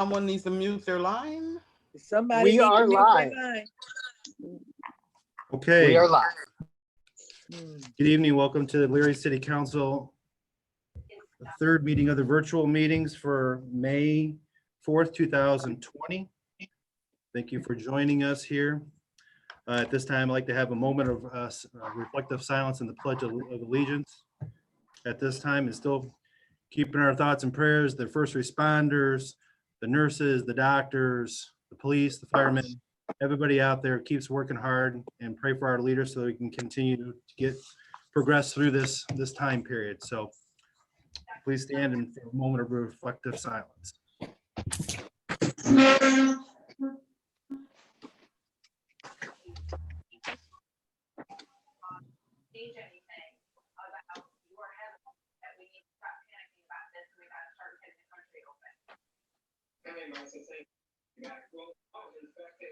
Someone needs to mute their line. Somebody We need to are mute live. their line. Okay. We are live. Good evening. Welcome to the Elyria City Council, the third meeting of the virtual meetings for May 4th, 2020. Thank you for joining us here. At this time, I'd like to have a moment of reflective silence in the Pledge of Allegiance. At this time, and still keeping our thoughts and prayers, the first responders, the nurses, the doctors, the police, the firemen, everybody out there keeps working hard, and pray for our leaders so we can continue to progress through this time period. So please stand in for a moment of reflective silence.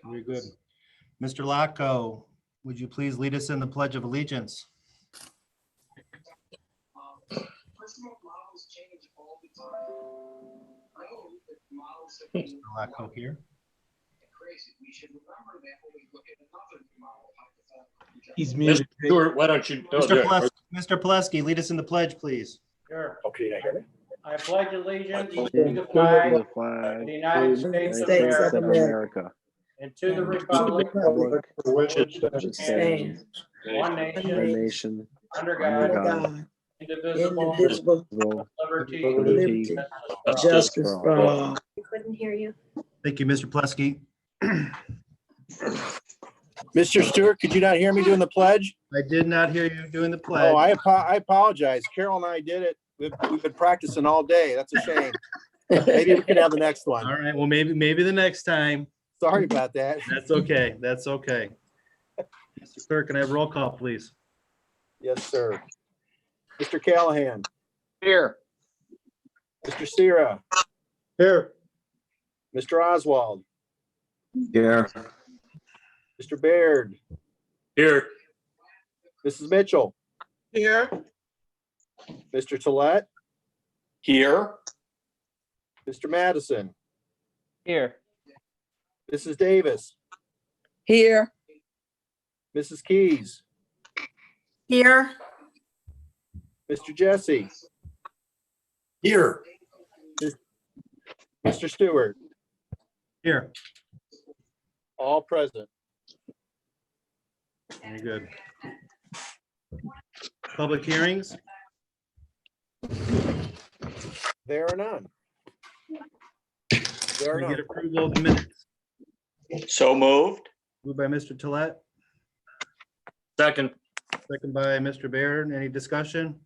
Very good. Mr. Lacko, would you please lead us in the Pledge of Allegiance? Mr. Lacko here. He's muted. Stuart, why don't you? Mr. Pileski, lead us in the pledge, please. Sure. Okay, I hear it. I pledge allegiance to To the flag the of the United States of America and to the republic for which it stands, one nation, nation, under under God, God, indivisible, indivisible, liberty, liberty, and justice for all. We couldn't hear you. Thank you, Mr. Pileski. Mr. Stewart, could you not hear me doing the pledge? I did not hear you doing the pledge. Oh, I apologize. Carol and I did it. We've been practicing all day. That's a shame. Maybe we can have the next one. All right, well, maybe the next time. Sorry about that. That's okay. That's okay. Mr. Clerk, can I have roll call, please? Yes, sir. Mr. Callahan. Here. Mr. Sierra. Here. Mr. Oswald. here, Mr. Baird. Here. Mrs. Mitchell. Here. Mr. Tollett. Here. Mr. Madison. Here. Mrs. Davis. Here, Mrs. Keys. Here. Mr. Jesse. Here. Mr. Stewart. Here. All present. Very good. Public hearings? There are none. There are Can I get none. approval of the minutes? So moved. Moved by Mr. Tollett, Second. second by Mr. Baird. Any discussion?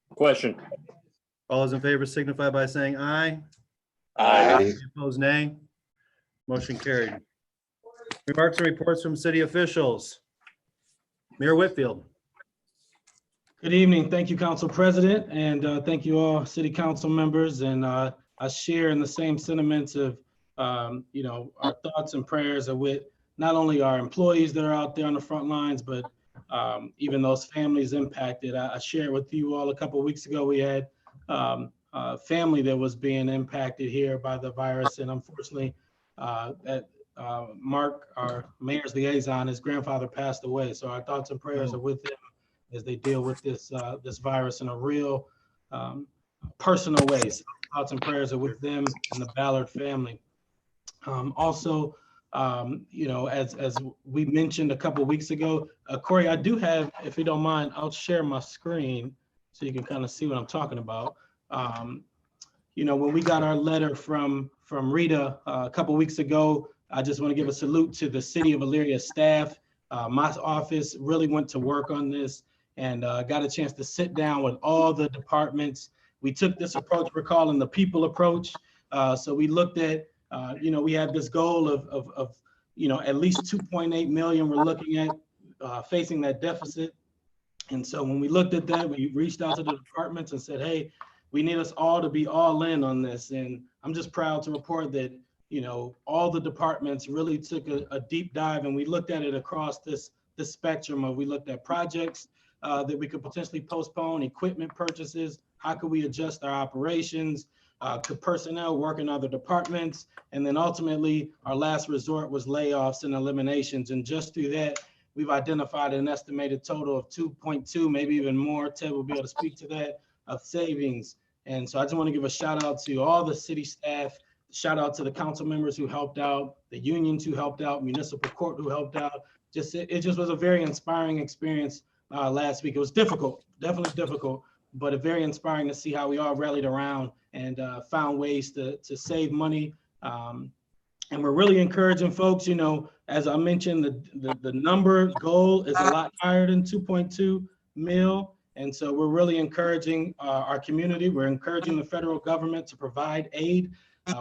Question. All those in favor signify by saying aye. Aye. Any opposed, nay. Motion carried. Remarks and reports from city officials. Mayor Whitfield. Good evening. Thank you, Council President, and thank you all, City Council members. And I share in the same sentiments of, our thoughts and prayers are with not only our employees that are out there on the front lines, but even those families impacted. I shared with you all a couple of weeks ago, we had a family that was being impacted here by the virus, and unfortunately, Mark, our mayor's liaison, his grandfather passed away. So our thoughts and prayers are with them as they deal with this virus in a real personal way. So thoughts and prayers are with them and the Ballard family. Also, as we mentioned a couple of weeks ago, Corey, I do have, if you don't mind, I'll share my screen so you can kind of see what I'm talking about. When we got our letter from Rita a couple of weeks ago, I just want to give a salute to the City of Elyria staff. My office really went to work on this and got a chance to sit down with all the departments. We took this approach we're calling the people approach. So we looked at, we had this goal of at least 2.8 million we're looking at facing that deficit. And so when we looked at that, we reached out to the departments and said, hey, we need us all to be all in on this. And I'm just proud to report that, all the departments really took a deep dive, and we looked at it across this spectrum of, we looked at projects that we could potentially postpone, equipment purchases, how could we adjust our operations, to personnel work in other departments. And then ultimately, our last resort was layoffs and eliminations. And just through that, we've identified an estimated total of 2.2, maybe even more. Ted will be able to speak to that, of savings. And so I just want to give a shout out to all the city staff, shout out to the council members who helped out, the unions who helped out, municipal court who helped out. It just was a very inspiring experience last week. It was difficult, definitely difficult, but very inspiring to see how we all rallied around and found ways to save money. And we're really encouraging folks, you know, as I mentioned, the number goal is a lot higher than 2.2 mil. And so we're really encouraging our community. We're encouraging the federal government to provide aid.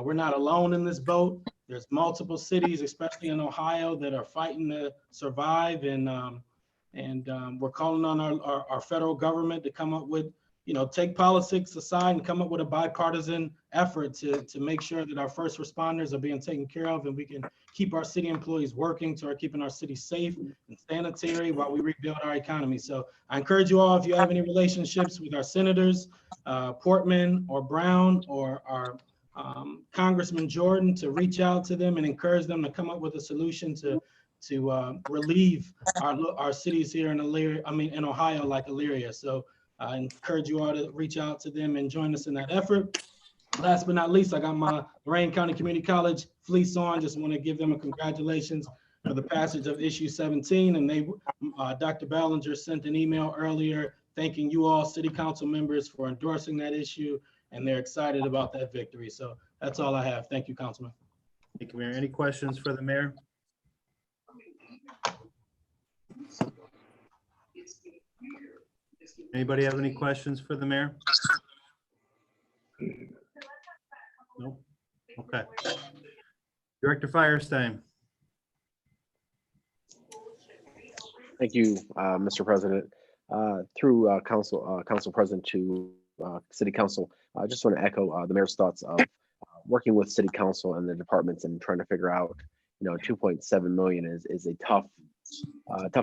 We're not alone in this boat. There's multiple cities, especially in Ohio, that are fighting to survive. And we're calling on our federal government to come up with, you know, take politics aside and come up with a bipartisan effort to make sure that our first responders are being taken care of and we can keep our city employees working to keeping our city safe and sanitary while we rebuild our economy. So I encourage you all, if you have any relationships with our senators, Portman or Brown or our Congressman Jordan, to reach out to them and encourage them to come up with a solution to relieve our cities here in Elyria, in Ohio, like Elyria. So I encourage you all to reach out to them and join us in that effort. Last but not least, I got my Lorain County Community College fleece on. Just want to give them a congratulations for the passage of issue 17. And Dr. Ballinger sent an email earlier thanking you all city council members for endorsing that issue, and they're excited about that victory. So that's all I have. Thank you, Councilman. Thank you, Mayor. Any questions for the mayor? Anybody have any questions for the mayor? Nope. Okay. Director Firestein. Thank you, Mr. President. Through Council President to City Council, I just want to echo the mayor's thoughts of working with City Council and the departments and trying to figure out, you know, 2.7 million is a tough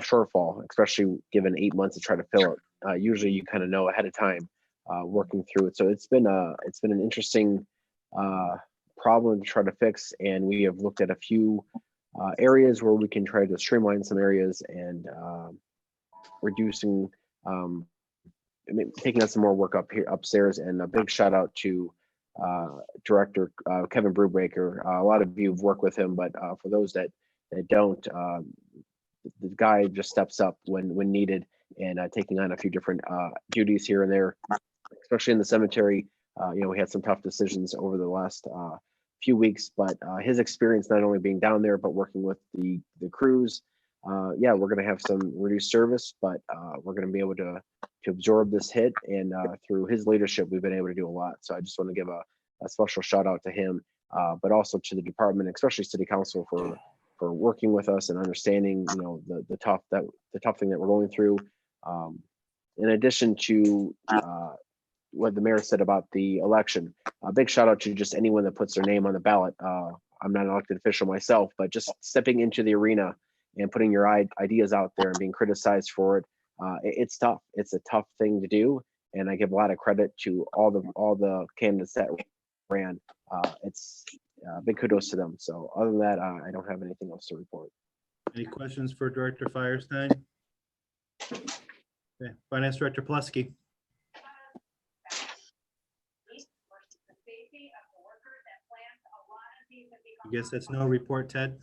shortfall, especially given 8 months to try to fill it. Usually, you kind of know ahead of time working through it. So it's been an interesting problem to try to fix, and we have looked at a few areas where we can try to streamline some areas and reducing, taking on some more work up here upstairs. And a big shout out to Director Kevin Brubaker. A lot of you have worked with him, but for those that don't, the guy just steps up when needed and taking on a few different duties here and there, especially in the cemetery. You know, we had some tough decisions over the last few weeks, but his experience not only being down there, but working with the crews. Yeah, we're going to have some reduced service, but we're going to be able to absorb this hit. And through his leadership, we've been able to do a lot. So I just want to give a special shout out to him, but also to the department, especially City Council for working with us and understanding, you know, the tough thing that we're going through. In addition to what the mayor said about the election, a big shout out to just anyone that puts their name on the ballot. I'm not an elected official myself, but just stepping into the arena and putting your ideas out there and being criticized for it. It's tough. It's a tough thing to do. And I give a lot of credit to all the candidates that ran. It's big kudos to them. So other than that, I don't have anything else to report. Any questions for Director Firestein? Okay. Finance Director Plesky. I guess that's no report, Ted.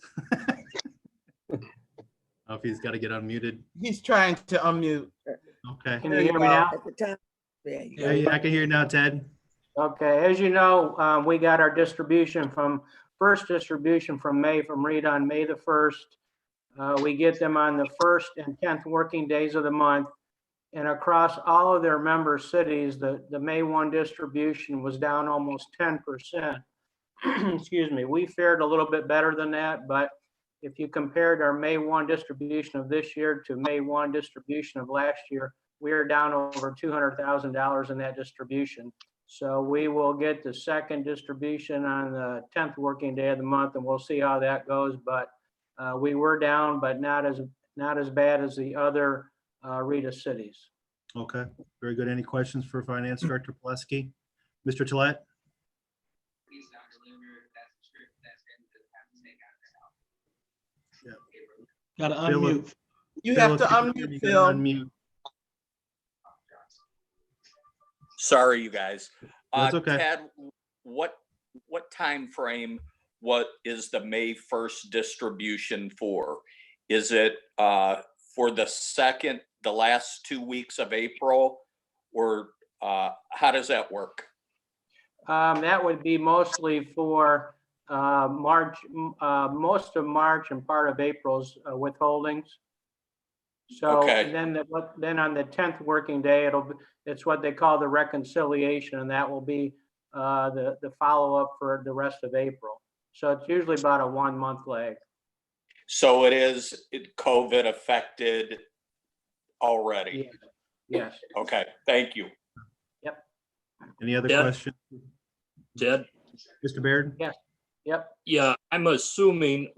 Oh, if he's got to get unmuted. He's trying to unmute. Okay. Can you hear me now? At the time. Yeah, you go. Yeah, I can hear you now, Ted. Okay, as you know, we got our first distribution from Rita on May the 1st. We get them on the 1st and 10th working days of the month. And across all of their member cities, the May 1 distribution was down almost 10%. Excuse me, we fared a little bit better than that, but if you compared our May 1 distribution of this year to May 1 distribution of last year, we are down over $200,000 in that distribution. So we will get the second distribution on the 10th working day of the month, and we'll see how that goes. But we were down, but not as bad as the other Rita cities. Okay, very good. Any questions for Finance Director Plesky? Mr. Tolet? Got to Philip. unmute. You have to Philip, unmute, you Phil. gotta unmute. Sorry, you guys. That's okay. Ted, what time frame? What is the May 1st distribution for? Is it for the last 2 weeks of April, or how does that work? That would be mostly for March, most of March and part of April's withholdings. So Okay. then on the 10th working day, it's what they call the reconciliation, and that will be the follow-up for the rest of April. So it's usually about a 1 month lag. So it is COVID affected already? Yes. Okay, thank you. Any other Yeah. questions? Ted? Mr. Baird? Yep. Yeah, I'm assuming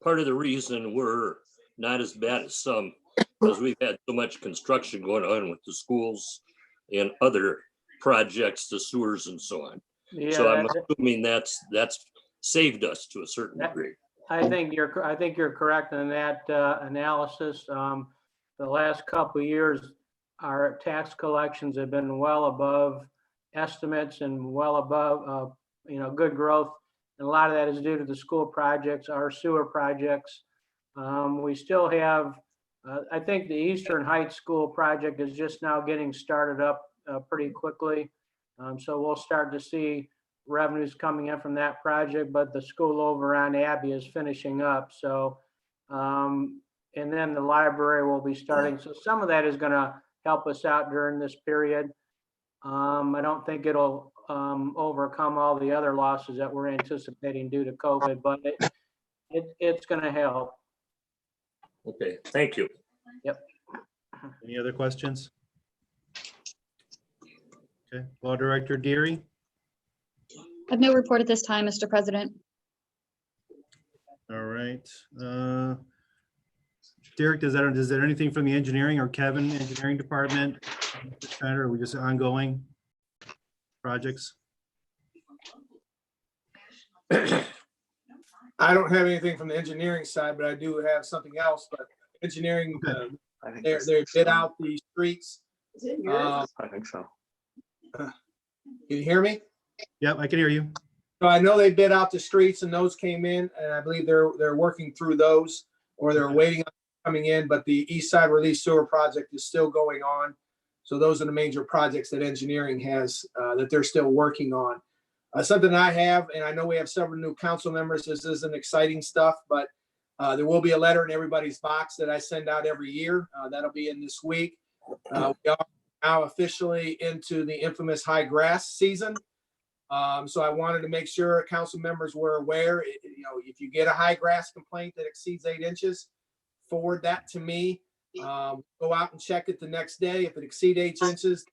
part of the reason we're not as bad as some, because we've had so much construction going on with the schools and other projects, the sewers and so on. Yeah, So I'm assuming that's saved us to a certain degree. I think you're correct in that analysis. The last couple of years, our tax collections have been well above estimates and well above, good growth. And a lot of that is due to the school projects, our sewer projects. We still have, I think the Eastern Heights School project is just now getting started up pretty quickly. So we'll start to see revenues coming in from that project, but the school over on Abbey is finishing up. So, and then the library will be starting. So some of that is going to help us out during this period. I don't think it'll overcome all the other losses that we're anticipating due to COVID, but it's going to help. Okay, thank you. Yep. Any other questions? Okay, Law Director Deary? I have no report at this time, Mr. President. All right. Derek, is there anything from the engineering or Kevin, engineering department? Or are we just ongoing projects? I don't have anything from the engineering side, but I do have something else. But engineering, they bid out the streets. Is it yours? I think so. Can you hear me? Yep, I can hear you. So I know they bid out the streets and those came in, and I believe they're working through those, or they're waiting on coming in, but the East Side Release Sewer project is still going on. So those are the major projects that engineering has that they're still working on. Something I have, and I know we have several new council members, this isn't exciting stuff, but there will be a letter in everybody's box that I send out every year. That'll be in this week. We are now officially into the infamous high grass season. So I wanted to make sure council members were aware, if you get a high grass complaint that exceeds 8 inches, forward that to me. Go out and check it the next day. If it exceeds 8 inches,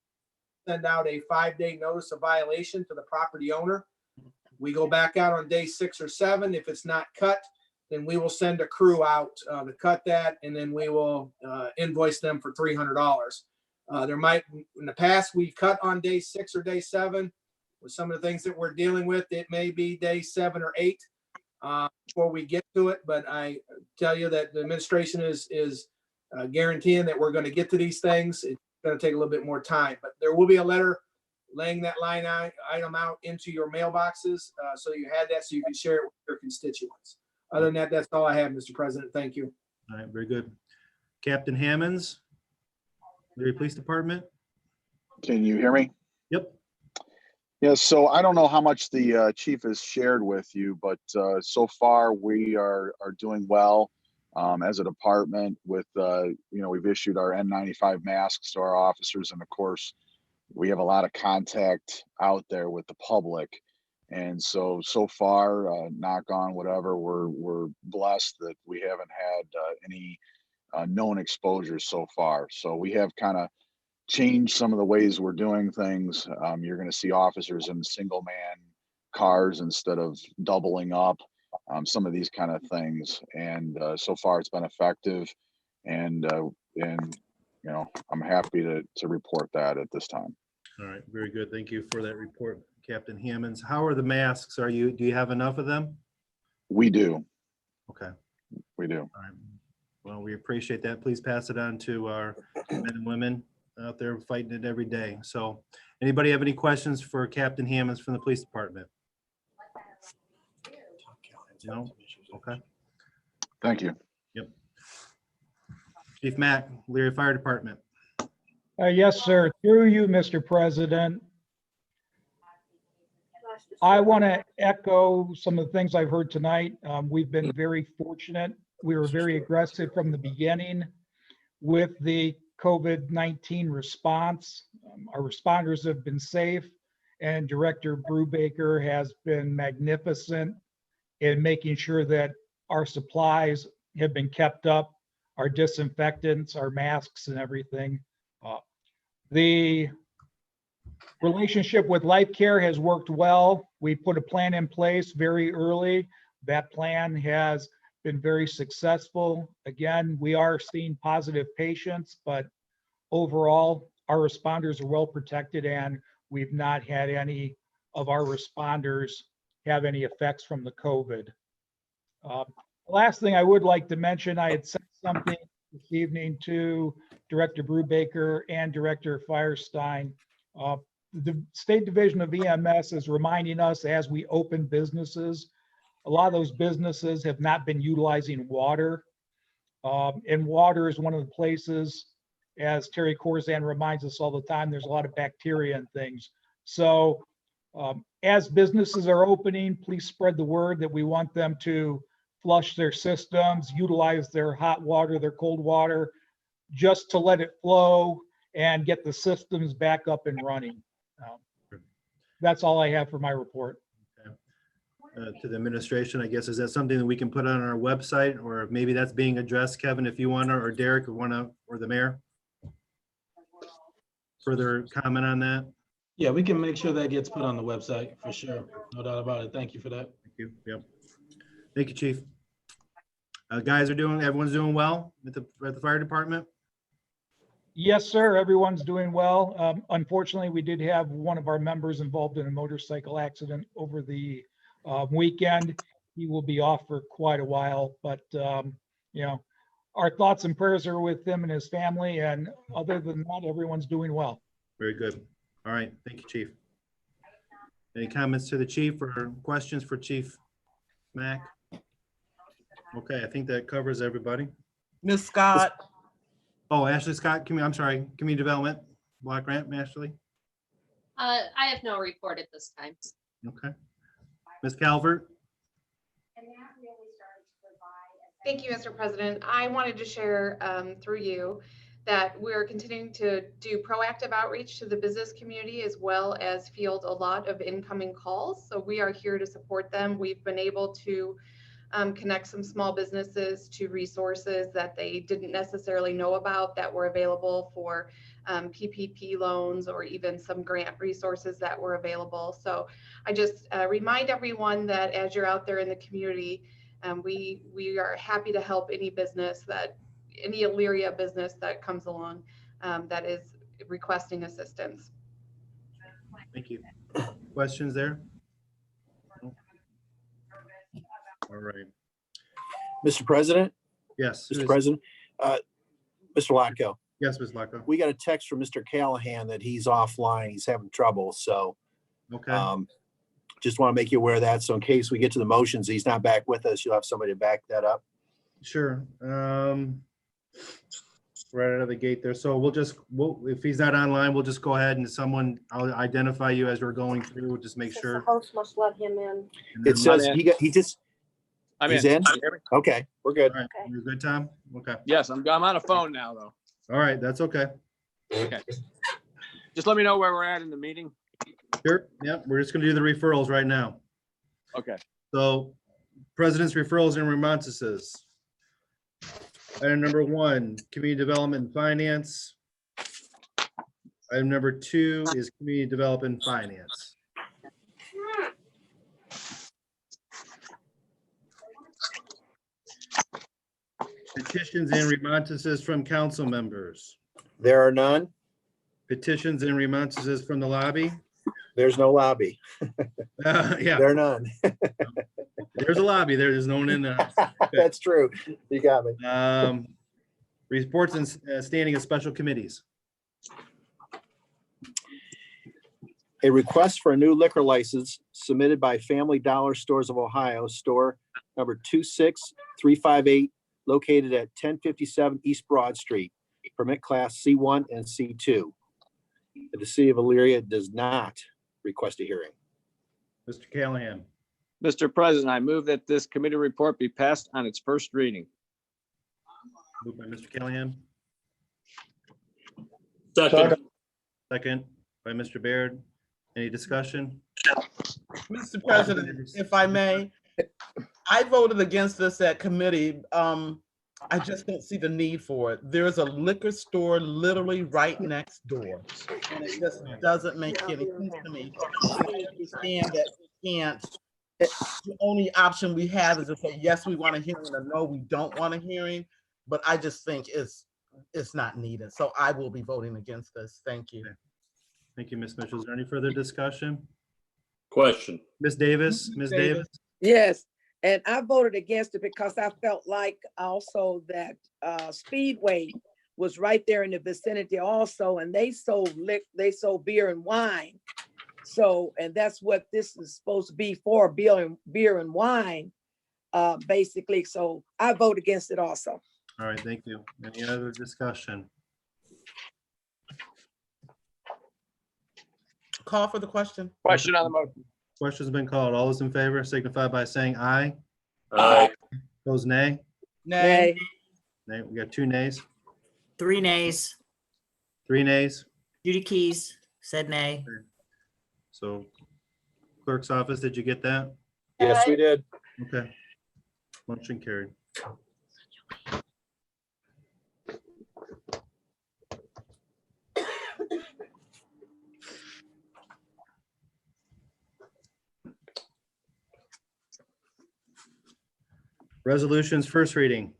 send out a 5-day notice of violation to the property owner. We go back out on day 6 or 7. If it's not cut, then we will send a crew out to cut that, and then we will invoice them for $300. In the past, we cut on day 6 or day 7. With some of the things that we're dealing with, it may be day 7 or 8 before we get to it. But I tell you that the administration is guaranteeing that we're going to get to these things. It's going to take a little bit more time, but there will be a letter laying that line item out into your mailboxes, so you had that, so you can share it with your constituents. Other than that, that's all I have, Mr. President. Thank you. All right, very good. Captain Hammonds, Elyria Police Department. Can you hear me? Yep. Yes, so I don't know how much the chief has shared with you, but so far we are doing well as a department with, we've issued our N95 masks to our officers, and of course, we have a lot of contact out there with the public. And so far, knock on whatever, we're blessed that we haven't had any known exposures so far. So we have kind of change some of the ways we're doing things. You're going to see officers in single man cars instead of doubling up, some of these kind of things. And so far it's been effective, and I'm happy to report that at this time. All right, very good. Thank you for that report, Captain Hammonds. How are the masks? Do you have enough of them? We do. Okay. We do. All right. Well, we appreciate that. Please pass it on to our men and women out there fighting it every day. So anybody have any questions for Captain Hammonds from the police department? No? Okay. Thank you. Yep. Chief Mack, Elyria Fire Department. Yes, sir. Through you, Mr. President. I want to echo some of the things I've heard tonight. We've been very fortunate. We were very aggressive from the beginning with the COVID-19 response. Our responders have been safe, and Director Brubaker has been magnificent in making sure that our supplies have been kept up, our disinfectants, our masks and everything. The relationship with Life Care has worked well. We put a plan in place very early. That plan has been very successful. Again, we are seeing positive patients, but overall, our responders are well protected, and we've not had any of our responders have any effects from the COVID. Last thing I would like to mention, I had sent something this evening to Director Brubaker and Director Firestein. The State Division of EMS is reminding us as we open businesses, a lot of those businesses have not been utilizing water. And water is one of the places, as Terry Corzan reminds us all the time, there's a lot of bacteria and things. So as businesses are opening, please spread the word that we want them to flush their systems, utilize their hot water, their cold water, just to let it flow and get the systems back up and running. That's all I have for my report. To the administration, I guess, is that something that we can put on our website, or maybe that's being addressed, Kevin, if you want to, or Derek, or the mayor? Further comment on that? Yeah, we can make sure that gets put on the website for sure. No doubt about it. Thank you for that. Thank you. Yep. Thank you, Chief. Guys everyone's doing well at the fire department? Yes, sir. Everyone's doing well. Unfortunately, we did have one of our members involved in a motorcycle accident over the weekend. He will be off for quite a while, but our thoughts and prayers are with him and his family. And other than that, everyone's doing well. Very good. All right. Thank you, Chief. Any comments to the chief or questions for Chief Mack? Okay, I think that covers everybody. Ms. Scott, Oh, Ashley Scott, I'm sorry, Community Development Block Grant, Ashley. I have no report at this time. Okay. Ms. Calvert. Thank you, Mr. President. I wanted to share through you that we're continuing to do proactive outreach to the business community as well as field a lot of incoming calls. So we are here to support them. We've been able to connect some small businesses to resources that they didn't necessarily know about that were available for PPP loans, or even some grant resources that were available. So I just remind everyone that as you're out there in the community, we are happy to help any Elyria business that comes along that is requesting assistance. Thank you. Questions there? All right. Mr. President? Yes. Mr. President? Mr. Locko? Yes, Ms. Locko. We got a text from Mr. Callahan that he's offline. He's having trouble. So Okay. just want to make you aware of that. So in case we get to the motions, he's not back with us, you'll have somebody to back that up. Sure. Right out of the gate there. So if he's not online, we'll just go ahead and I'll identify you as we're going through, just make sure. The host must let him in. It says he's in. Can you hear me? Okay, we're good. All right. You're good, Tom? Okay. Yes, I'm on a phone now, though. All right. That's okay. Okay. Just let me know where we're at in the meeting. Sure. Yep. We're just going to do the referrals right now. Okay. So President's referrals and remonstrances. Item number 1, Community Development and Finance. Item number 2 is Community Development and Finance. Petitions and remonstrances from council members. There are none. Petitions and remonstrances from the lobby. There's no lobby. Yeah, There are none. there's a lobby there. There's no one in there. That's true. You got me. Reports and standing of special committees. A request for a new liquor license submitted by Family Dollar Stores of Ohio, store number 26358, located at 1057 East Broad Street. Permit class C1 and C2. The city of Elyria does not request a hearing. Mr. Callahan, Mr. President, I move that this committee report be passed on its first reading. moved by Mr. Callahan, Second. second by Mr. Baird. Any discussion? Mr. President, if I may, I voted against this at committee. I just don't see the need for it. There's a liquor store literally right next door. And it just doesn't make any sense to me. And I understand that we can't, the only option we have is to say, yes, we want a hearing, or no, we don't want a hearing. But I just think it's not needed. So I will be voting against this. Thank you. Thank you, Ms. Mitchell. Is there any further discussion? Question. Ms. Davis, Ms. Davis? Yes, and I voted against it because I felt like also that Speedway was right there in the vicinity also, and they sold beer and wine. So, and that's what this is supposed to be for, beer and wine, basically. So I vote against it also. All right, thank you. Any other discussion? Call for the question. Question on the motion. Question's been called. All those in favor signify by saying aye. Aye. Opposed, nay? Nay. Nay. We got 2 nays, 3 nays. 3 nays. Judy Keys said nay. So clerk's office, did you get that? Yes, we did. Okay. Motion carried. Resolutions, first reading.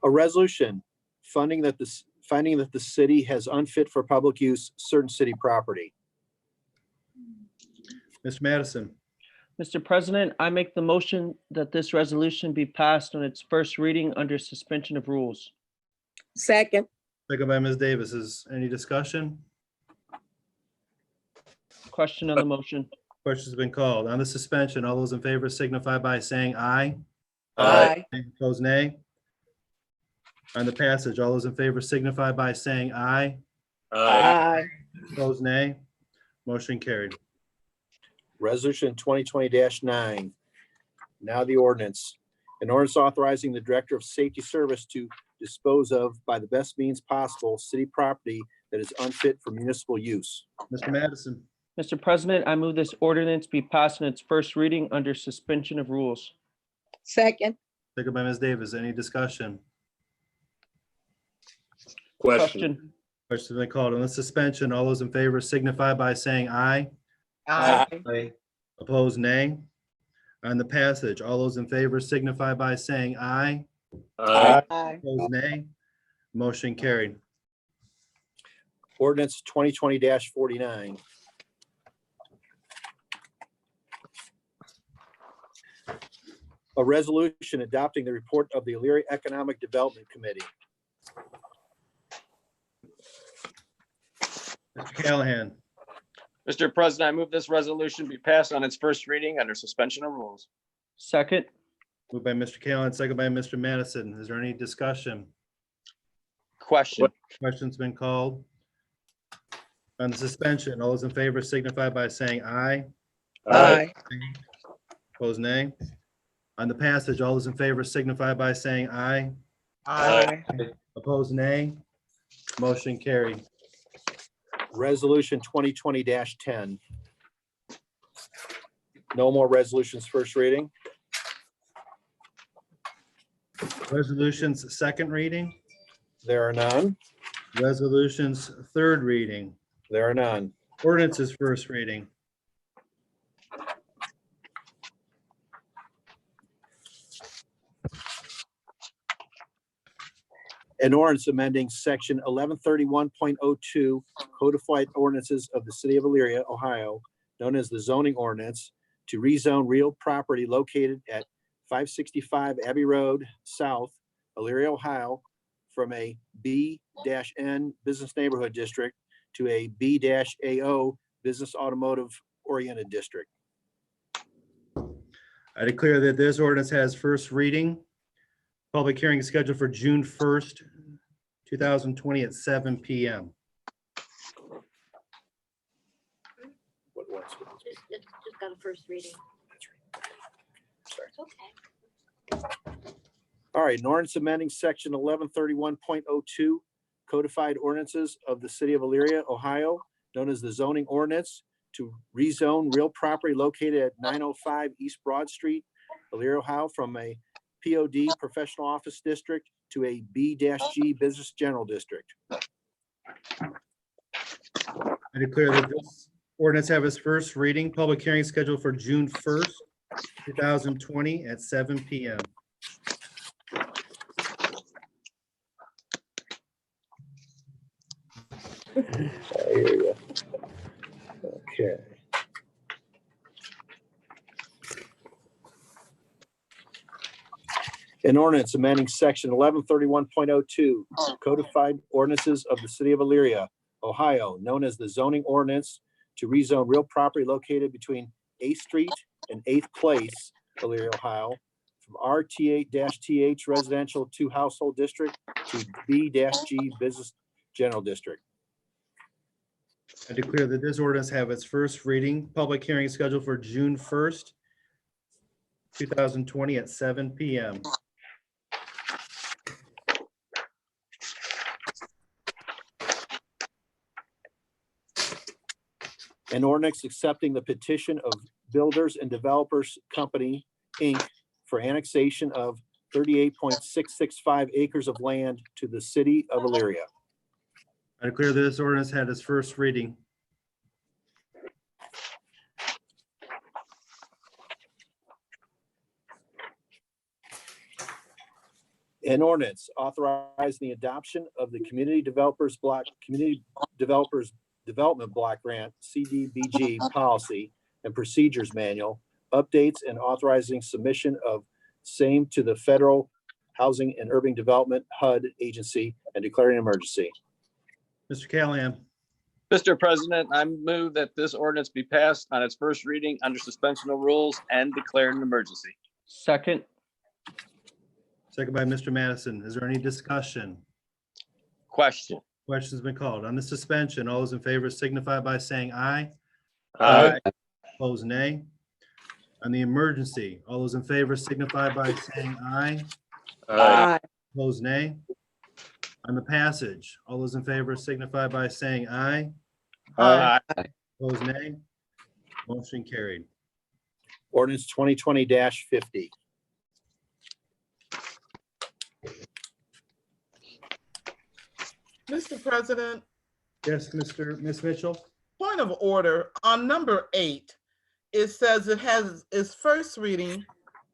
A resolution finding that the city has unfit for public use certain city property. Mr. Madison, Mr. President, I make the motion that this resolution be passed on its first reading under suspension of rules. Second. second by Ms. Davis. Is any discussion? Question on the motion. Question's been called. On the suspension, all those in favor signify by saying aye. Aye. Opposed, nay. On the passage, all those in favor signify by saying aye. Aye. Opposed, nay. Motion carried. Resolution 2020-9. Now the ordinance. An ordinance authorizing the Director of Safety Service to dispose of, by the best means possible, city property that is unfit for municipal use. Mr. Madison, Mr. President, I move this ordinance be passed on its first reading under suspension of rules. Second. second by Ms. Davis. Any discussion? Question. Question's been called. On the suspension, all those in favor signify by saying aye. Aye. Opposed, nay. On the passage, all those in favor signify by saying aye. Aye. Aye. Opposed, nay. Motion carried. Ordinance 2020-49. A resolution adopting the report of the Elyria Economic Development Committee. Mr. Callahan, Mr. President, I move this resolution be passed on its first reading under suspension of rules. Second. moved by Mr. Callahan, second by Mr. Madison. Is there any discussion? Question. Question's been called. On the suspension, all those in favor signify by saying aye. Aye. Opposed, nay. On the passage, all those in favor signify by saying aye. Aye. Opposed, nay. Motion carried. Resolution 2020-10. No more resolutions, first reading. Resolutions, second reading. There are none. Resolutions, third reading. There are none. Ordinances, first reading. An ordinance amending section 1131.02 codified ordinances of the city of Elyria, Ohio, known as the zoning ordinance, to rezone real property located at 565 Abbey Road South, Elyria, Ohio, from a B-N Business Neighborhood District to a B-AO Business Automotive Oriented District. I declare that this ordinance has first reading. Public hearing is scheduled for June 1st, 2020 at 7 p.m. Just got a first reading. It's okay. All right, an ordinance amending section 1131.02 codified ordinances of the city of Elyria, Ohio, known as the zoning ordinance, to rezone real property located at 905 East Broad Street, Elyria, Ohio, from a POD professional office district to a B-G business general district. I declare that this ordinance have its first reading. Public hearing is scheduled for June 1st, 2020 at 7 p.m. Okay. An ordinance amending section 1131.02 codified ordinances of the city of Elyria, Ohio, known as the zoning ordinance, to rezone real property located between 8th Street and 8th Place, Elyria, Ohio, from RT8-TH residential to household district to B-G business general district. I declare that this ordinance have its first reading. Public hearing is scheduled for June 1st, 2020 at 7 p.m. An ordinance accepting the petition of Builders and Developers Company, Inc. for annexation of 38.665 acres of land to the city of Elyria. I declare that this ordinance had its first reading. An ordinance authorizing the adoption of the Community Developers Development Block Grant, CDBG policy and procedures manual, updates and authorizing submission of same to the Federal Housing and Urban Development HUD agency and declaring an emergency. Mr. Callahan. Mr. President, I move that this ordinance be passed on its first reading under suspension of rules and declare an emergency. Second. Second by Mr. Madison. Is there any discussion? Question. Question's been called. On the suspension, all those in favor signify by saying aye. Aye. Opposed, nay. On the emergency, all those in favor signify by saying aye. Aye. Opposed, nay. On the passage, all those in favor signify by saying aye. Aye. Opposed, nay. Motion carried. Ordinance 2020-50. Mr. President, Yes, Ms. Mitchell. point of order, on number 8, it says it has its first reading,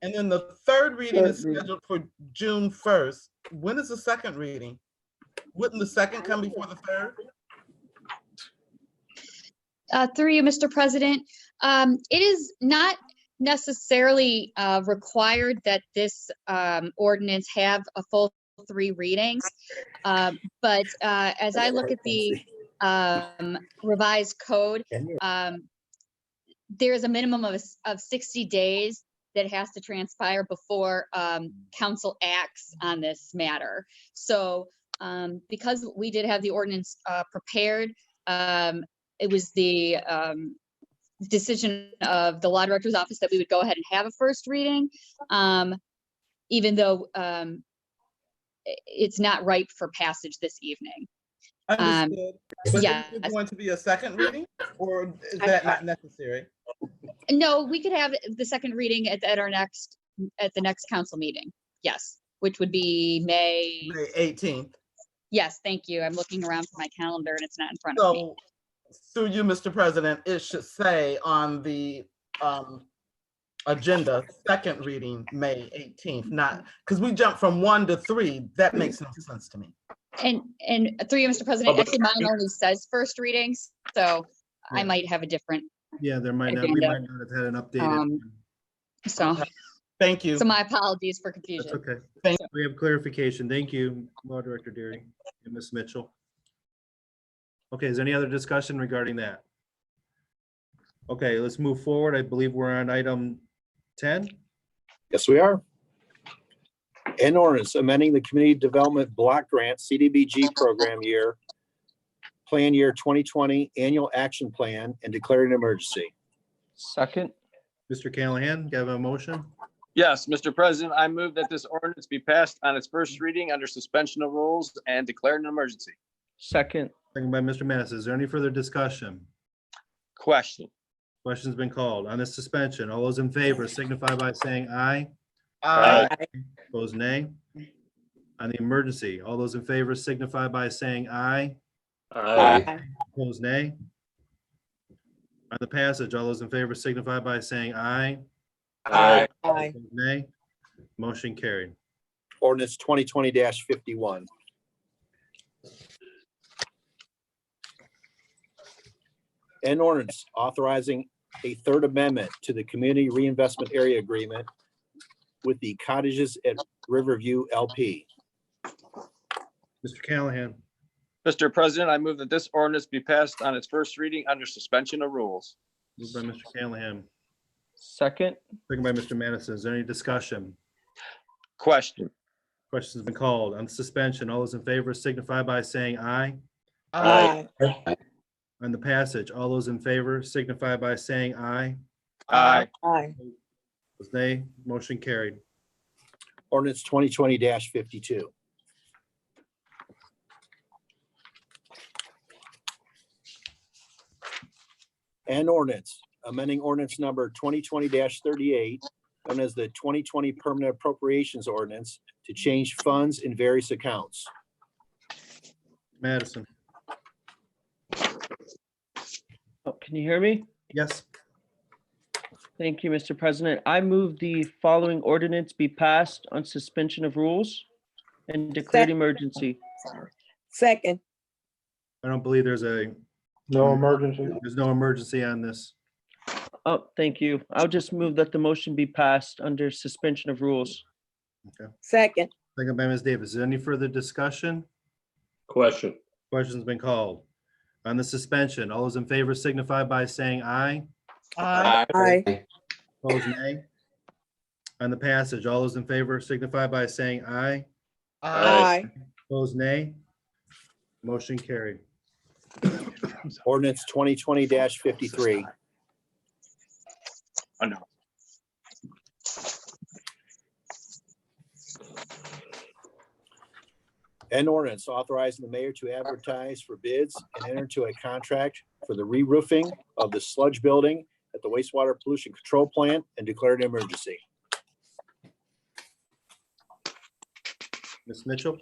and then the third reading is scheduled for June 1st. When is the second reading? Wouldn't the second come before the third? Through you, Mr. President, it is not necessarily required that this ordinance have a full 3 readings. But as I look at the revised code, there's a minimum of 60 days that has to transpire before council acts on this matter. So because we did have the ordinance prepared, it was the decision of the law director's office that we would go ahead and have a first reading, even though it's not ripe for passage this evening. Understood. But yeah. is there going to be a second reading, or is that not necessary? No, we could have the second reading at the next council meeting. Yes, which would be May 18th. Yes, thank you. I'm looking around for my calendar and it's not in front of me. So through you, Mr. President, it should say on the agenda, second reading, May 18th, not, because we jumped from 1 to 3. That makes no sense to me. And through you, Mr. President, Public actually mine only says first readings, so I Yeah. might have a different, Yeah, there might not, we Agenda. might not have had an updated. so, Thank you. so my apologies for That's confusion. okay. Thank- We have clarification. Thank you, Law Director Deary and Ms. Mitchell. Okay, is there any other discussion regarding that? Okay, let's move forward. I believe we're on item 10. Yes, we are. An ordinance amending the Community Development Block Grant CDBG program year, plan year 2020 annual action plan and declaring an emergency. Second. Mr. Callahan, do you have a motion? Yes, Mr. President, I move that this ordinance be passed on its first reading under suspension of rules and declared an emergency. Second. Second by Mr. Manis. Is there any further discussion? Question. Question's been called. On this suspension, all those in favor signify by saying aye. Aye. Opposed, nay. On the emergency, all those in favor signify by saying aye. Aye. Opposed, nay. On the passage, all those in favor signify by saying aye. Aye. Aye. Opposed, nay. Motion carried. Ordinance 2020-51. An ordinance authorizing a third amendment to the Community Reinvestment Area Agreement with the Cottages at Riverview LP. Mr. Callahan, Mr. President, I move that this ordinance be passed on its first reading under suspension of rules. moved by Mr. Callahan, Second. second by Mr. Manis. Is there any discussion? Question. Question's been called. On suspension, all those in favor signify by saying aye. Aye. On the passage, all those in favor signify by saying aye. Aye. Aye. Opposed, nay. Motion carried. Ordinance 2020-52. An ordinance amending ordinance number 2020-38, known as the 2020 Permanent Appropriations Ordinance, to change funds in various accounts. Madison, Oh, can you hear me? yes. Thank you, Mr. President. I move the following ordinance be passed on suspension of rules and declared emergency. Second. I don't believe there's No emergency. there's no emergency on this. Oh, thank you. I'll just move that the motion be passed under suspension of rules. Second. Second by Ms. Davis. Is there any further discussion? Question. Question's been called. On the suspension, all those in favor signify by saying aye. Aye. Aye. Opposed, nay. On the passage, all those in favor signify by saying aye. Aye. Opposed, nay. Motion carried. Ordinance 2020-53. Oh, no. An ordinance authorizing the mayor to advertise for bids and enter into a contract for the re-roofing of the sludge building at the wastewater pollution control plant and declared an emergency. Ms. Mitchell,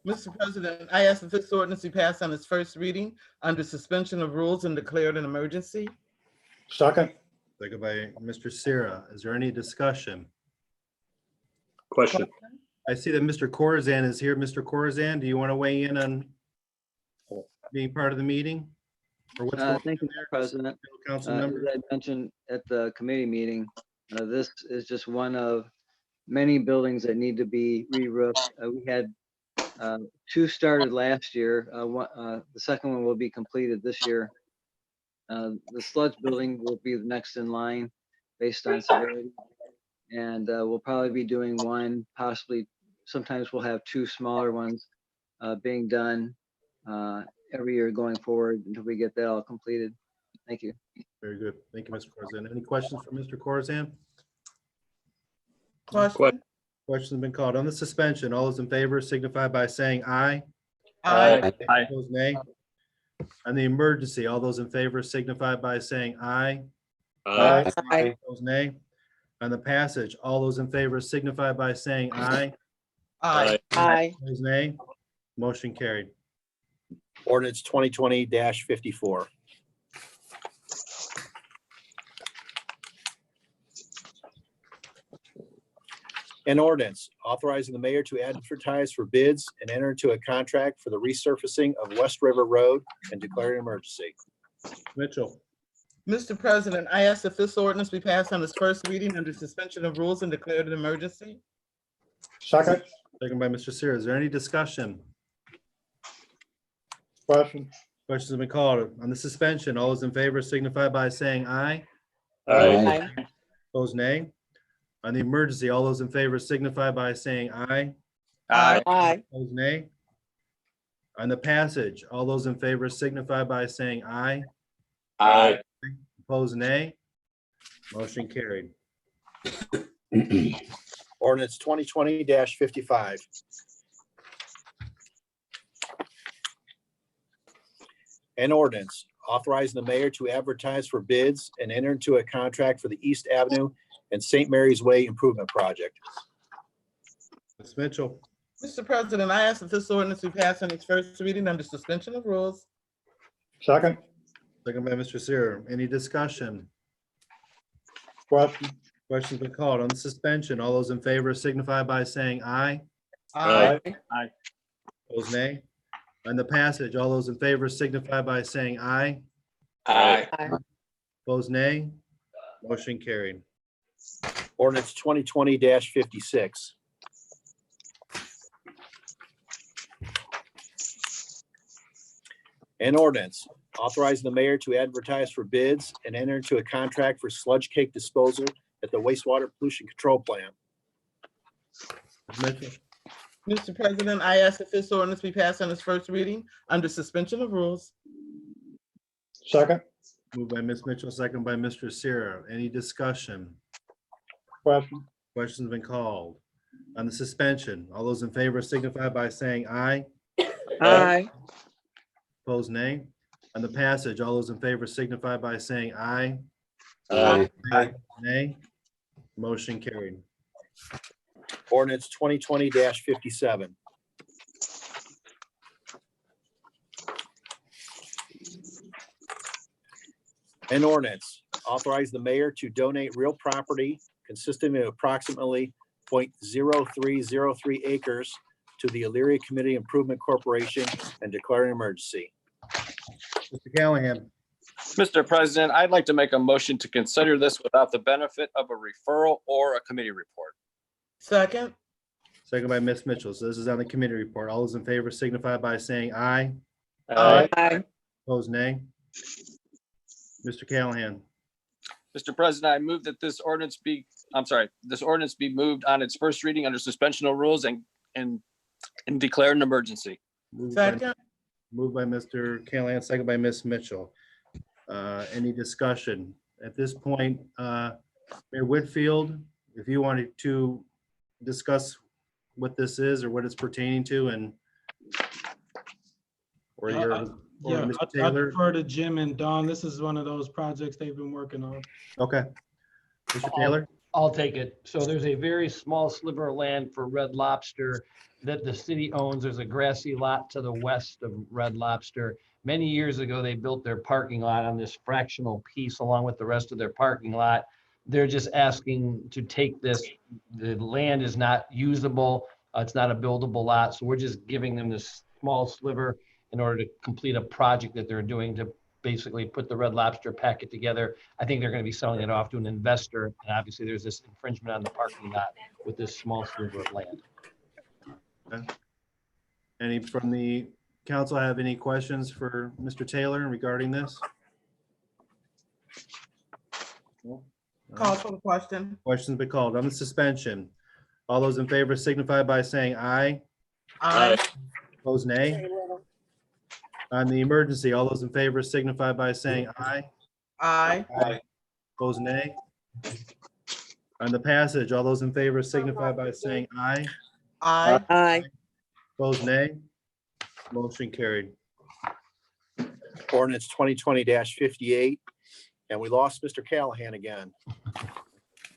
Mr. President, I ask that this ordinance be passed on its first reading under suspension of rules and declared an emergency. Second. second by Mr. Sarah. Is there any discussion? Question. I see that Mr. Corzan is here. Mr. Corzan, do you want to weigh in on being part of the meeting? Or what's going on Thank you, there, Mr. President. Council As member? I mentioned at the committee meeting, this is just one of many buildings that need to be re-roofed. We had two started last year. The second one will be completed this year. The sludge building will be the next in line based on severity. And we'll probably be doing one, possibly, sometimes we'll have two smaller ones being done every year going forward until we get that all completed. Thank you. Very good. Thank you, Mr. Corzan. Any questions for Mr. Corzan? Question. Question's been called. On the suspension, all those in favor signify by saying aye. Aye. Aye. Opposed, nay. On the emergency, all those in favor signify by saying aye. Aye. Aye. Opposed, nay. On the passage, all those in favor signify by saying aye. Aye. Aye. Opposed, nay. Motion carried. Ordinance 2020-54. An ordinance authorizing the mayor to advertise for bids and enter into a contract for the resurfacing of West River Road and declare an emergency. Mitchell. Mr. President, I ask that this ordinance be passed on its first reading under suspension of rules and declared an emergency. Second by Mr. Sears. Is there any discussion? Question. Questions have been called on the suspension. All those in favor signify by saying aye. Aye. Opposed, nay. On the emergency, all those in favor signify by saying aye. Aye. Aye. Opposed, nay. On the passage, all those in favor signify by saying aye. Aye. Opposed, nay. Motion carried. Ordinance 2020-55. An ordinance authorizing the mayor to advertise for bids and enter into a contract for the East Avenue and St. Mary's Way Improvement Project. Ms. Mitchell. Mr. President, I ask that this ordinance be passed on its first reading under suspension of rules. Second. Second by Mr. Sear. Any discussion? Question. Questions been called on the suspension. All those in favor signify by saying aye. Aye. Aye. Opposed, nay. On the passage, all those in favor signify by saying aye. Aye. Opposed, nay. Motion carried. Ordinance 2020-56. An ordinance authorizing the mayor to advertise for bids and enter into a contract for sludge cake disposal at the wastewater pollution control plant. Ms. Mitchell. Mr. President, I ask that this ordinance be passed on its first reading under suspension of rules. Second. Moved by Ms. Mitchell, second by Mr. Sear. Any discussion? Question. Questions been called on the suspension. All those in favor signify by saying aye. Aye. Opposed, nay. On the passage, all those in favor signify by saying aye. Aye. Nay. Motion carried. Ordinance 2020-57. An ordinance authorize the mayor to donate real property consisting of approximately 0.0303 acres to the Elyria Community Improvement Corporation and declare an emergency. Mr. Callahan. Mr. President, I'd like to make a motion to consider this without the benefit of a referral or a committee report. Second. Second by Ms. Mitchell. So this is on the committee report. All those in favor signify by saying aye. Aye. Aye. Opposed, nay. Mr. Callahan. Mr. President, I move that this ordinance be moved on its first reading under suspension of rules and declare an emergency. Second. Moved by Mr. Callahan, second by Ms. Mitchell. Any discussion? At this point, Mayor Whitfield, if you wanted to discuss what this is or what it's pertaining to and or Yeah, Mr. I Taylor. defer to Jim and Dawn. This is one of those projects they've been working on. Okay. Mr. Taylor? I'll take it. So there's a very small sliver of land for Red Lobster that the city owns. There's a grassy lot to the west of Red Lobster. Many years ago, they built their parking lot on this fractional piece along with the rest of their parking lot. They're just asking to take this, the land is not usable. It's not a buildable lot. So we're just giving them this small sliver in order to complete a project that they're doing to basically put the Red Lobster packet together. I think they're going to be selling it off to an investor. And obviously there's this infringement on the parking lot with this small sliver of land. Okay. Any from the council have any questions for Mr. Taylor regarding this? No? Call for the question. Questions been called on the suspension. All those in favor signify by saying aye. Aye. Opposed, nay. On the emergency, all those in favor signify by saying aye. Aye. Opposed, nay. On the passage, all those in favor signify by saying aye. Aye. Aye. Opposed, nay. Motion carried. Ordinance 2020-58, and we lost Mr. Callahan again.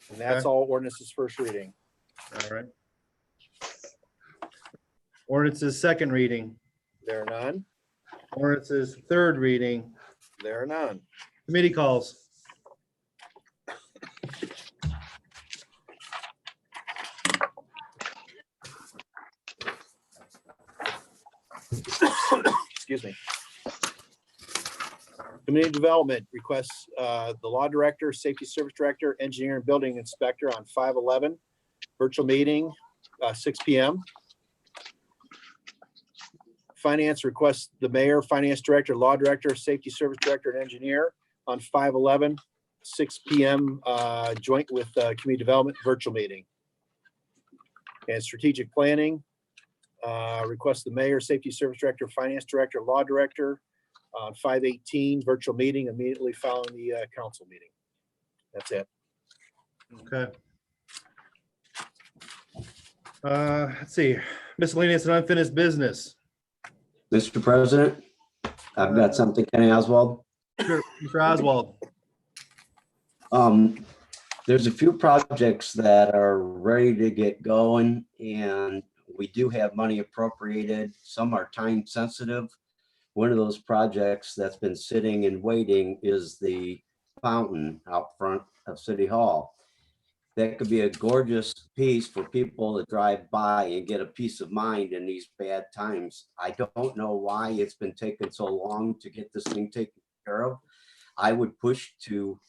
And that's Okay. all ordinances first reading. All right. Ordinance's second reading. There are none. Ordinance's third reading. There are none. Committee calls. Excuse me. Community Development requests the Law Director, Safety Service Director, Engineer, and Building Inspector on 5/11. Virtual meeting, 6 p.m. Finance requests the Mayor, Finance Director, Law Director, Safety Service Director, and Engineer on 5/11, 6 p.m. Joint with Community Development virtual meeting. And Strategic Planning requests the Mayor, Safety Service Director, Finance Director, Law Director on 5/18 virtual meeting immediately following the council meeting. That's it. Okay. Let's see, miscellaneous and unfinished business. Mr. President, I've got something, Kenny Oswald. Sure, Mr. Oswald. There's a few projects that are ready to get going, and we do have money appropriated. Some are time sensitive. One of those projects that's been sitting and waiting is the fountain out front of City Hall. That could be a gorgeous piece for people to drive by and get a peace of mind in these bad times. I don't know why it's been taking so long to get this thing taken care of. I would push to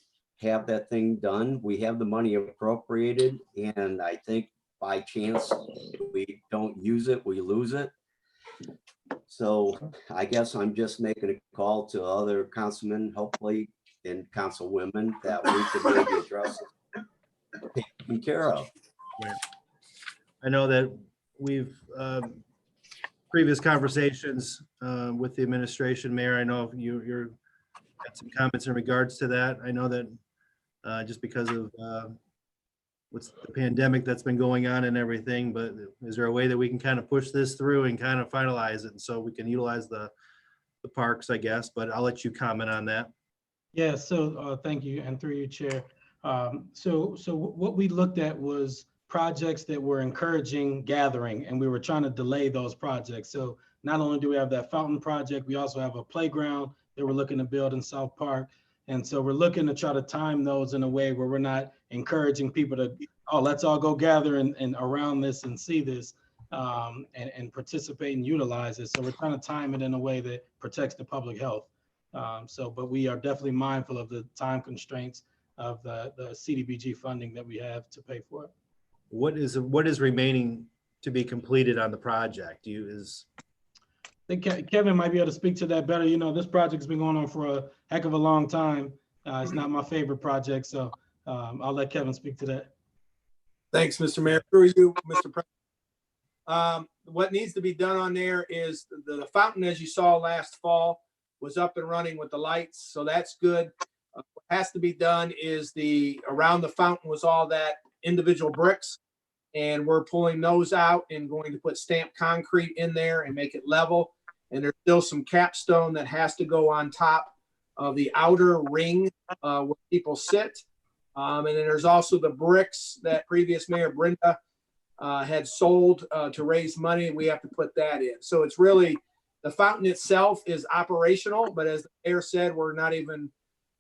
have that thing done. We have the money appropriated, and I think by chance we don't use it, we lose it. So I guess I'm just making a call to other councilmen, hopefully, and councilwomen, that we could maybe address it, taken care of. Right. I know that we've previous conversations with the administration, Mayor. I know you're got some comments in regards to that. I know that just because of what's the pandemic that's been going on and everything, but is there a way that we can kind of push this through and kind of finalize it so we can utilize the parks, I guess, but I'll let you comment on that. Yeah, so thank you, and through you, Chair. So what we looked at was projects that were encouraging gathering, and we were trying to delay those projects. So not only do we have that fountain project, we also have a playground that we're looking to build in South Park. And so we're looking to try to time those in a way where we're not encouraging people to, oh, let's all go gather and around this and see this and participate and utilize it. So we're trying to time it in a way that protects the public health. But we are definitely mindful of the time constraints of the CDBG funding that we have to pay for it. What is remaining to be completed on the project? I think Kevin might be able to speak to that better. You know, this project's been going on for a heck of a long time. It's not my favorite project, so I'll let Kevin speak to that. Thanks, Mr. Mayor. Through you, Mr. President. What needs to be done on there is the fountain, as you saw last fall, was up and running with the lights, so that's good. What has to be done is around the fountain was all that individual bricks, and we're pulling those out and going to put stamped concrete in there and make it level. And there's still some capstone that has to go on top of the outer ring where people sit. And then there's also the bricks that previous Mayor Brenda had sold to raise money. We have to put that in. So it's really, the fountain itself is operational, but as the mayor said, we're not even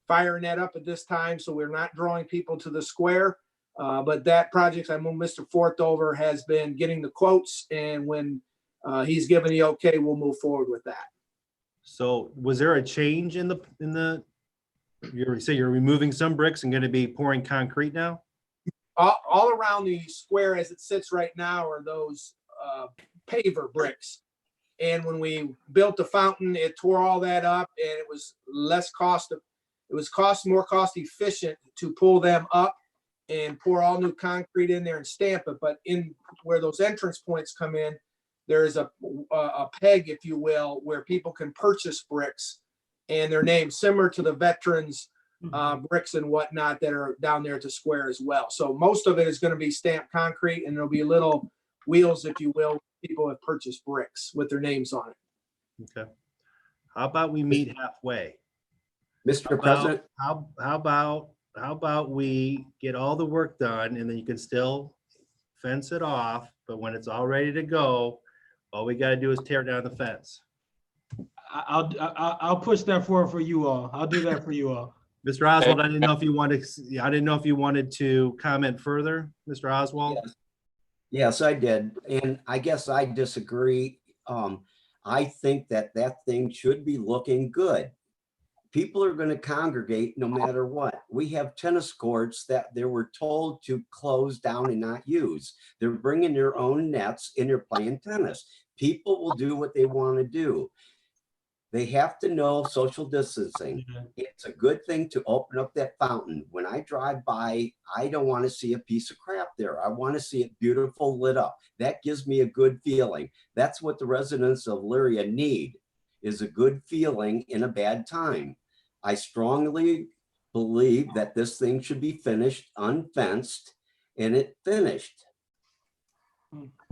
firing that up at this time. So we're not drawing people to the square. But that project, I know Mr. Forthover has been getting the quotes, and when he's given the okay, we'll move forward with that. So was there a change in the you say you're removing some bricks and going to be pouring concrete now? All around the square as it sits right now are those paver bricks. And when we built the fountain, it tore all that up, and it was more cost efficient to pull them up and pour all new concrete in there and stamp it. But in where those entrance points come in, there's a peg, if you will, where people can purchase bricks, and they're named similar to the veterans bricks and whatnot that are down there at the square as well. So most of it is going to be stamped concrete, and there'll be little wheels, if you will. People have purchased bricks with their names on it. Okay. How about we meet halfway? Mr. President? How about we get all the work done, and then you can still fence it off, but when it's all ready to go, all we got to do is tear down the fence. I'll push that forward for you all. I'll do that for you all. Mr. Oswald, I didn't know if you wanted to comment further, Mr. Oswald. Yes, I did. And I guess I disagree. I think that that thing should be looking good. People are going to congregate no matter what. We have tennis courts that they were told to close down and not use. They're bringing their own nets and they're playing tennis. People will do what they want to do. They have to know social distancing. It's a good thing to open up that fountain. When I drive by, I don't want to see a piece of crap there. I want to see it beautiful lit up. That gives me a good feeling. That's what the residents of Elyria need, is a good feeling in a bad time. I strongly believe that this thing should be finished, unfenced, and it finished.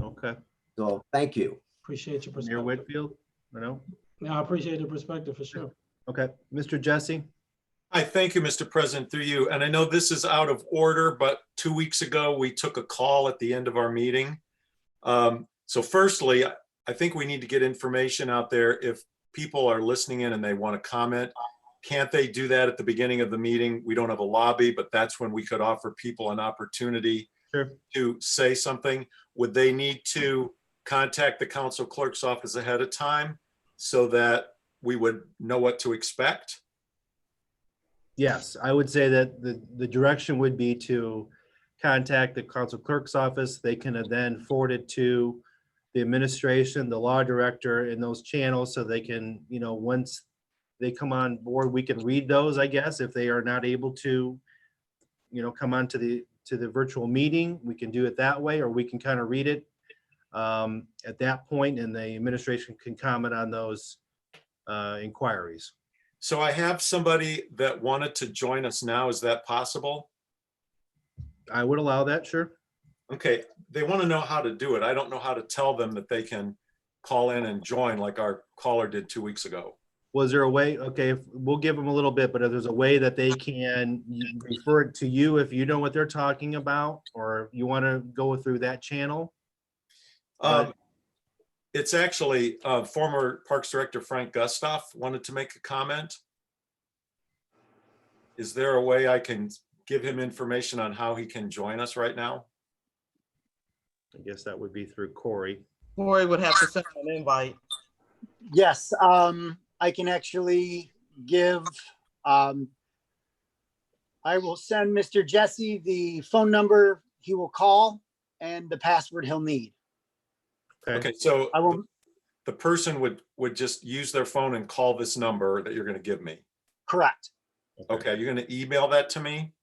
Okay. So thank you. Appreciate your Mayor perspective. Whitfield, or no? No, I appreciate the perspective for sure. Okay, Mr. Jesse? Hi, thank you, Mr. President, through you. And I know this is out of order, but 2 weeks ago, we took a call at the end of our meeting. So firstly, I think we need to get information out there. If people are listening in and they want to comment, can't they do that at the beginning of the meeting? We don't have a lobby, but that's when we could offer people an opportunity to say something. Would they need to contact the council clerk's office ahead of time so that we would know what to expect? Yes, I would say that the direction would be to contact the council clerk's office. They can then forward it to the administration, the law director in those channels, so they can, you know, once they come on board, we can read those, I guess, if they are not able to, you know, come on to the virtual meeting, we can do it that way, or we can kind of read it at that point, and the administration can comment on those inquiries. So I have somebody that wanted to join us now. Is that possible? I would allow that, sure. Okay, they want to know how to do it. I don't know how to tell them that they can call in and join like our caller did 2 weeks ago. Was there a way? Okay, we'll give them a little bit, but if there's a way that they can refer it to you if you know what they're talking about, or you want to go through that channel? It's actually former Parks Director Frank Gustav wanted to make a comment. Is there a way I can give him information on how he can join us right now? I guess that would be through Corey. Corey would have to send an invite. Yes, I can actually give, I will send Mr. Jesse the phone number he will call and the password he'll need. Okay, so I will, the person would just use their phone and call this number that you're going to give me. correct. Okay, you're going to email that to me?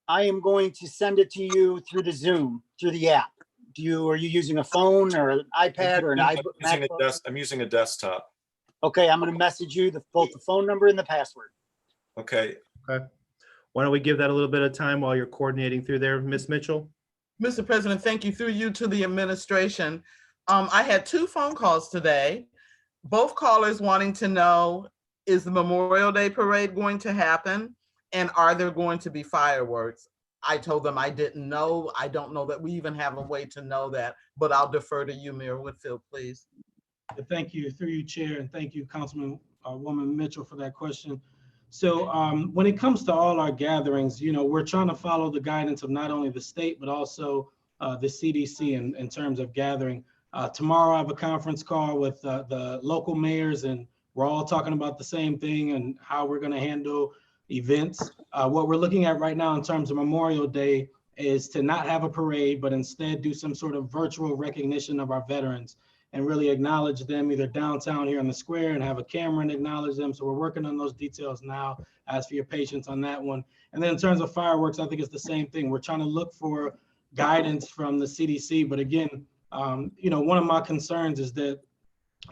I am going to send it to you through the Zoom, through the app. Are you using a phone or an iPad or an iPad? I'm using a desktop. Okay, I'm going to message you both the phone number and the password. Okay. Okay. Why don't we give that a little bit of time while you're coordinating through there, Ms. Mitchell? Mr. President, thank you. Through you to the administration. I had 2 phone calls today, both callers wanting to know, is the Memorial Day parade going to happen? And are there going to be fireworks? I told them I didn't know. I don't know that we even have a way to know that, but I'll defer to you, Mayor Whitfield, please. Thank you, through you, Chair, and thank you, Councilman Woman Mitchell, for that question. So when it comes to all our gatherings, you know, we're trying to follow the guidance of not only the state, but also the CDC in terms of gathering. Tomorrow I have a conference call with the local mayors, and we're all talking about the same thing and how we're going to handle events. What we're looking at right now in terms of Memorial Day is to not have a parade, but instead do some sort of virtual recognition of our veterans and really acknowledge them either downtown here in the square and have a camera and acknowledge them. So we're working on those details now. Ask for your patience on that one. And then in terms of fireworks, I think it's the same thing. We're trying to look for guidance from the CDC. But again, you know, one of my concerns is that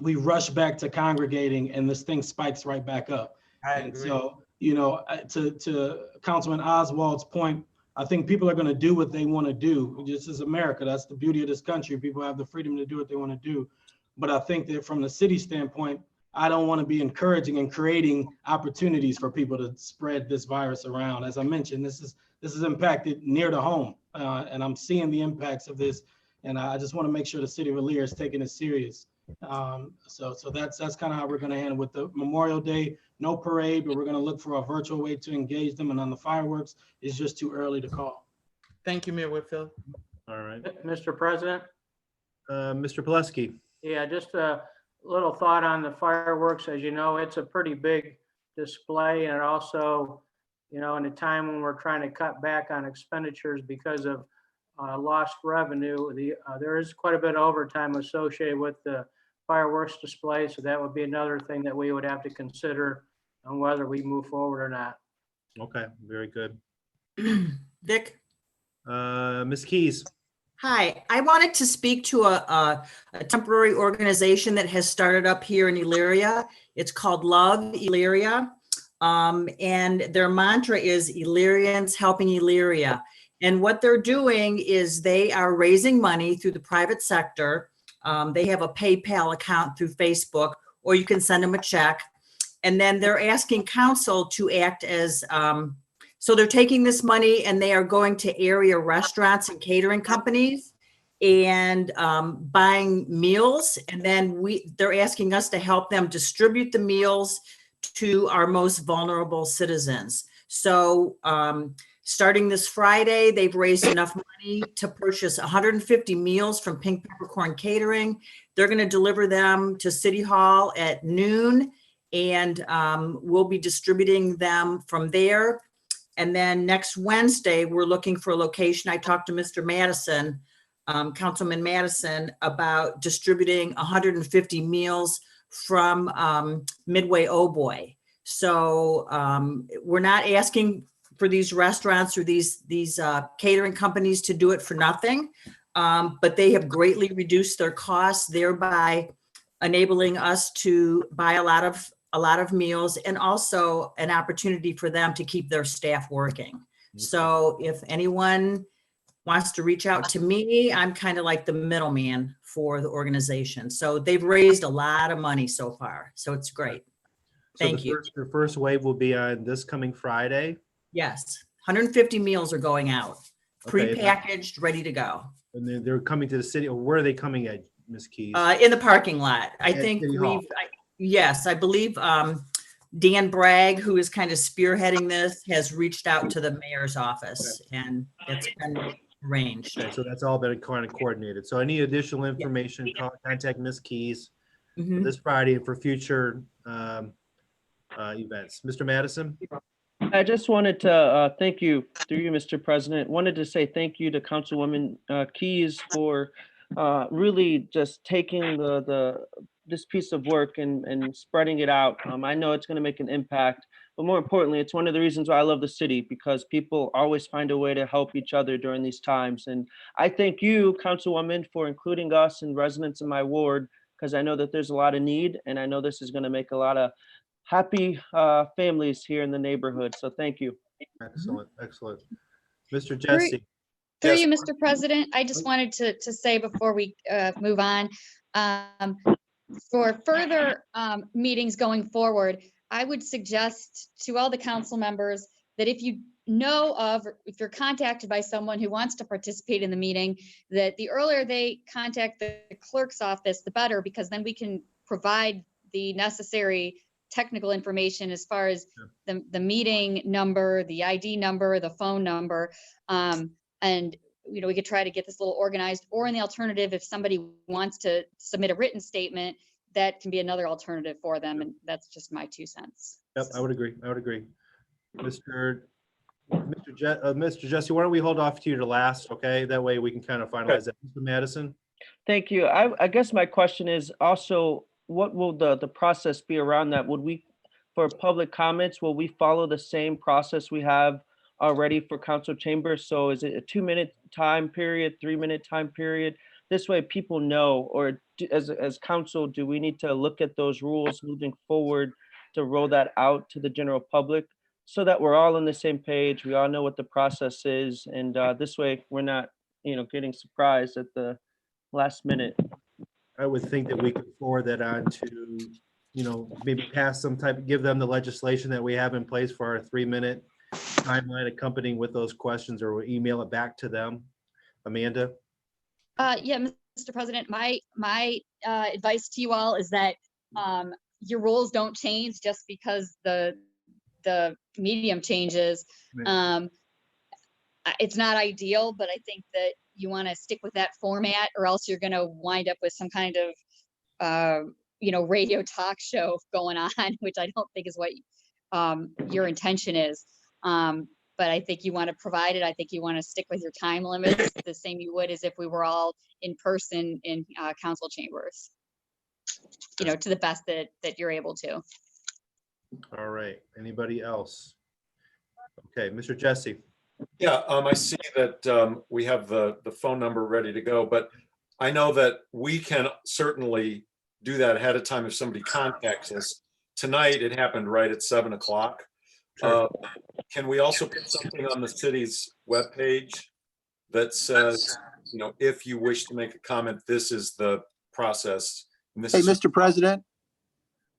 we rush back to congregating and this thing spikes right back up. And so, you know, to Councilman Oswald's point, I think people are going to do what they want to do. This is America. That's the beauty of this country. People have the freedom to do what they want to do. But I think that from the city standpoint, I don't want to be encouraging and creating opportunities for people to spread this virus around. As I mentioned, this is impacted near to home, and I'm seeing the impacts of this. And I just want to make sure the city of Elyria is taking it serious. So that's kind of how we're going to handle with the Memorial Day. No parade, but we're going to look for a virtual way to engage them. And on the fireworks, it's just too early to call. Thank you, Mayor Whitfield. All right. Mr. President? Mr. Pileski. Yeah, just little thought on the fireworks. As you know, it's a pretty big display, and it also, in a time when we're trying to cut back on expenditures because of lost revenue, there is quite a bit of overtime associated with the fireworks display. So that would be another thing that we would have to consider on whether we move forward or not. Okay, very good. Dick? Ms. Keys? Hi, I wanted to speak to a temporary organization that has started up here in Elyria. It's called Love Elyria. And their mantra is Illyrians helping Elyria. And what they're doing is they are raising money through the private sector. They have a PayPal account through Facebook, or you can send them a check. And then they're asking council to act as, so they're taking this money and they are going to area restaurants and catering companies and buying meals. And then they're asking us to help them distribute the meals to our most vulnerable citizens. So starting this Friday, they've raised enough money to purchase 150 meals from Pink Peppercorn Catering. They're going to deliver them to City Hall at noon, and we'll be distributing them from there. And then next Wednesday, we're looking for a location. I talked to Mr. Madison, Councilman Madison, about distributing 150 meals from Midway Oh Boy. So we're not asking for these restaurants or these catering companies to do it for nothing, but they have greatly reduced their costs, thereby enabling us to buy a lot of meals, and also an opportunity for them to keep their staff working. So if anyone wants to reach out to me, I'm kind of like the middleman for the organization. So they've raised a lot of money so far. So it's great. Thank you. The first wave will be on this coming Friday. Yes, 150 meals are going out, Okay. prepackaged, ready to go. And they're coming to the city, or where are they coming at, Ms. Keys? In the parking lot. I At think City Hall. yes, I believe Dan Bragg, who is kind of spearheading this, has reached out to the mayor's office, and it's been arranged. Okay, so that's all been kind of coordinated. So any additional information, contact Ms. Keys Mhm. this Friday and for future events. Mr. Madison? I just wanted to thank you, through you, Mr. President. Wanted to say thank you to Councilwoman Keys for really just taking this piece of work and spreading it out. I know it's going to make an impact, but more importantly, it's one of the reasons why I love the city, because people always find a way to help each other during these times. And I thank you, Councilwoman, for including us and residents in my ward, because I know that there's a lot of need, and I know this is going to make a lot of happy families here in the neighborhood. So thank you. Excellent, excellent. Mr. Jesse? Through you, Mr. President, I just wanted to say before we move on, for further meetings going forward, I would suggest to all the council members that if you know of, if you're contacted by someone who wants to participate in the meeting, that the earlier they contact the clerk's office, the better, because then we can provide the necessary technical information as far as the meeting number, the ID number, the phone number. And we could try to get this a little organized, or in the alternative, if somebody wants to submit a written statement, that can be another alternative for them. And that's just my 2 cents. Yep, I would agree. I would agree. Mr. Jesse, why don't we hold off to you to last, okay? That way we can kind of finalize that. Mr. Madison? Thank you. I guess my question is also, what will the process be around that? Would we, for public comments, will we follow the same process we have already for council chambers? So is it a 2-minute time period, 3-minute time period? This way people know, or as council, do we need to look at those rules moving forward to roll that out to the general public so that we're all on the same page? We all know what the process is. And this way we're not, getting surprised at the last minute. I would think that we could forward that on to, maybe pass some type, give them the legislation that we have in place for our 3-minute timeline accompanying with those questions, or we'll email it back to them. Amanda? Yeah, Mr. President, my advice to you all is that your rules don't change just because the medium changes. It's not ideal, but I think that you want to stick with that format, or else you're going to wind up with some kind of radio talk show going on, which I don't think is what your intention is. But I think you want to provide it. I think you want to stick with your time limits the same you would as if we were all in person in council chambers, to the best that you're able to. All right. Anybody else? Okay, Mr. Jesse. Yeah, I see that we have the phone number ready to go, but I know that we can certainly do that ahead of time if somebody contacts us. Tonight, it happened right at 7 o'clock. Sure. Can we also put something on the city's webpage that says, if you wish to make a comment, this is the process? And this Hey, is Mr. President?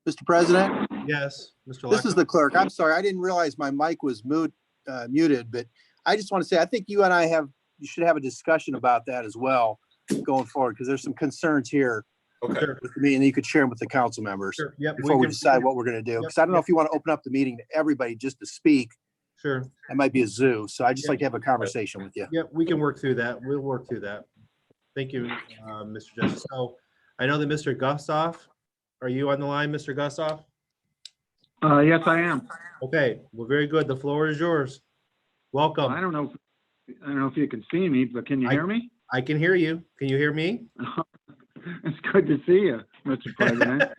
Mr. President? Yes, Mr. This is the clerk. I'm sorry. I didn't realize my mic was muted, but I just want to say, I think you and I you should have a discussion about that as well going forward, because there's some concerns here okay. with me, and you could share them with the council members Sure. Yep, before we decide what we're going to do. Because I don't know if you want to open up the meeting to everybody just to speak. Sure. That might be a zoo. So I just like to have a conversation with you. Yep, we can work through that. We'll work through that. Thank you, Mr. Jesse. So I know that Mr. Gustav, are you on the line, Mr. Gustav? Yes, I am. Okay, well, very good. The floor is yours. Welcome. I don't know if you can see me, but can you hear me? I can hear you. Can you hear me? It's good to see you, Mr. President.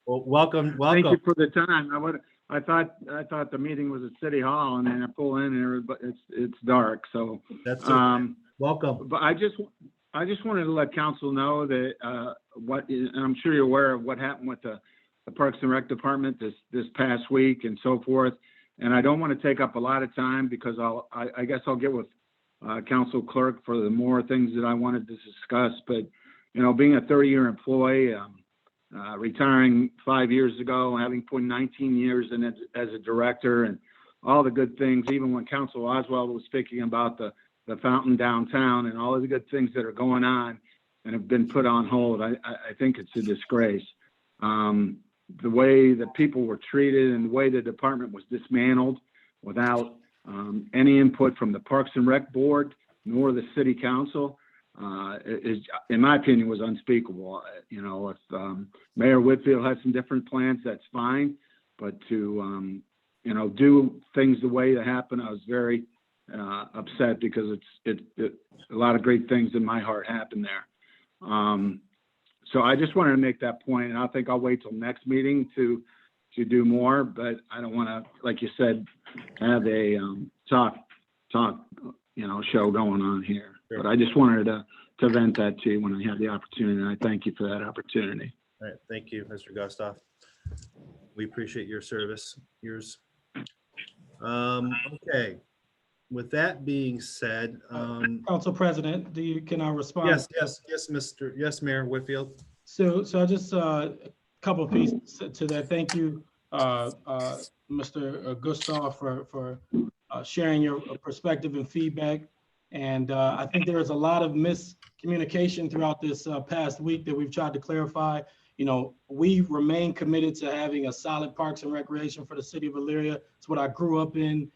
Well, welcome. Thank you for the time. I thought the meeting was at City Hall, and then I pull in and everybody, it's dark. So that's okay. Welcome. But I just wanted to let council know that and I'm sure you're aware of what happened with the Parks and Rec Department this past week and so forth. And I don't want to take up a lot of time because I guess I'll get with council clerk for the more things that I wanted to discuss. But being a 30-year employee, retiring 5 years ago, having put 19 years in it as a director, and all the good things, even when Council Oswald was speaking about the fountain downtown and all of the good things that are going on and have been put on hold, I think it's a disgrace. The way that people were treated and the way the department was dismantled without any input from the Parks and Rec Board nor the City Council is, in my opinion, was unspeakable. If Mayor Whitfield has some different plans, that's fine. But to, do things the way they happen, I was very upset because a lot of great things in my heart happened there. So I just wanted to make that point, and I think I'll wait till next meeting to do more. But I don't want to, like you said, have a talk show going on here. But I just wanted to vent that to you when I had the opportunity, and I thank you for that opportunity. All right, thank you, Mr. Gustav. We appreciate your service, yours. Okay. With that being said, Council President, can I respond? Yes, Mayor Whitfield. So I just a couple of pieces to that. Thank you, Mr. Gustav, for sharing your perspective and feedback. And I think there is a lot of miscommunication throughout this past week that we've tried to clarify. We remain committed to having a solid parks and recreation for the city of Elyria. It's what I grew up in.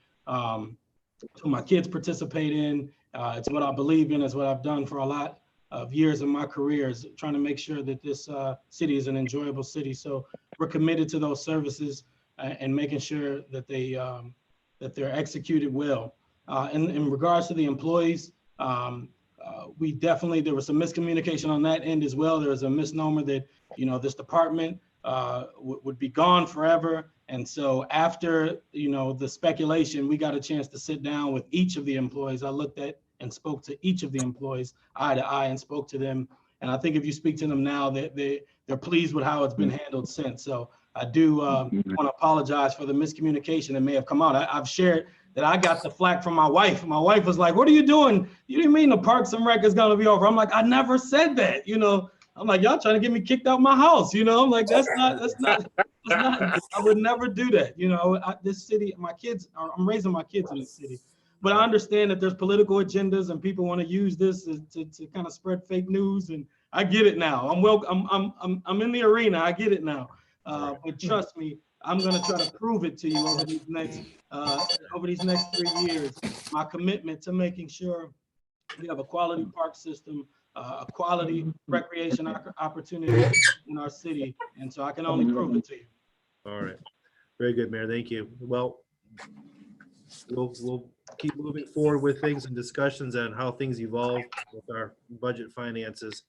It's what my kids participate in. It's what I believe in. It's what I've done for a lot of years in my career, is trying to make sure that this city is an enjoyable city. So we're committed to those services and making sure that they're executed well. In regards to the employees, there was some miscommunication on that end as well. There was a misnomer that, this department would be gone forever. And so after, the speculation, we got a chance to sit down with each of the employees. I looked at and spoke to each of the employees eye to eye and spoke to them. And I think if you speak to them now, they're pleased with how it's been handled since. So I do want to apologize for the miscommunication that may have come out. I've shared that I got the flack from my wife. My wife was like, "What are you doing? You didn't mean the Parks and Rec is going to be over." I'm like, "I never said that." I'm like, "Y'all trying to get me kicked out my house." I'm like, that's not, I would never do that. This city, I'm raising my kids in this city. But I understand that there's political agendas and people want to use this to kind of spread fake news. And I get it now. I'm in the arena. I get it now. But trust me, I'm going to try to prove it to you over these next 3 years. My commitment to making sure We have a quality park system, a quality recreation opportunity in our city. And so I can only prove it to you. All right. Very good, Mayor. Thank you. Well, we'll keep moving forward with things and discussions on how things evolve with our budget finances.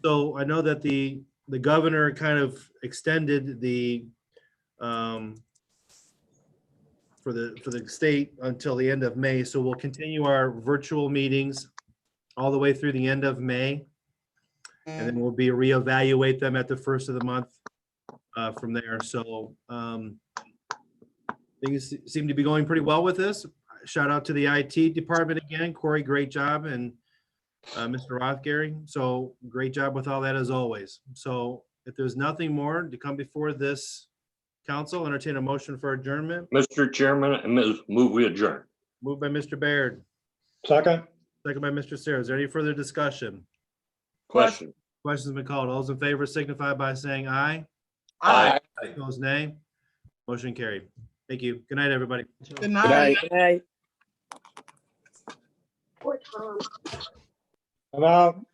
So I know that the governor kind of extended the for the state until the end of May. So we'll continue our virtual meetings all the way through the end of May. And then we'll reevaluate them at the first of the month from there. So things seem to be going pretty well with this. Shout out to the IT department again. Corey, great job. And Mr. Rothgary. So great job with all that as always. So if there's nothing more to come before this council, entertain a motion for adjournment. Mr. Chairman, I move we adjourn. Moved by Mr. Baird. Second. Second by Mr. Sarah. Is there any further discussion? Question. Questions been called. All those in favor signify by saying aye. Aye. Those nay. Motion carried. Thank you. Good night, everybody. Good night. Right. About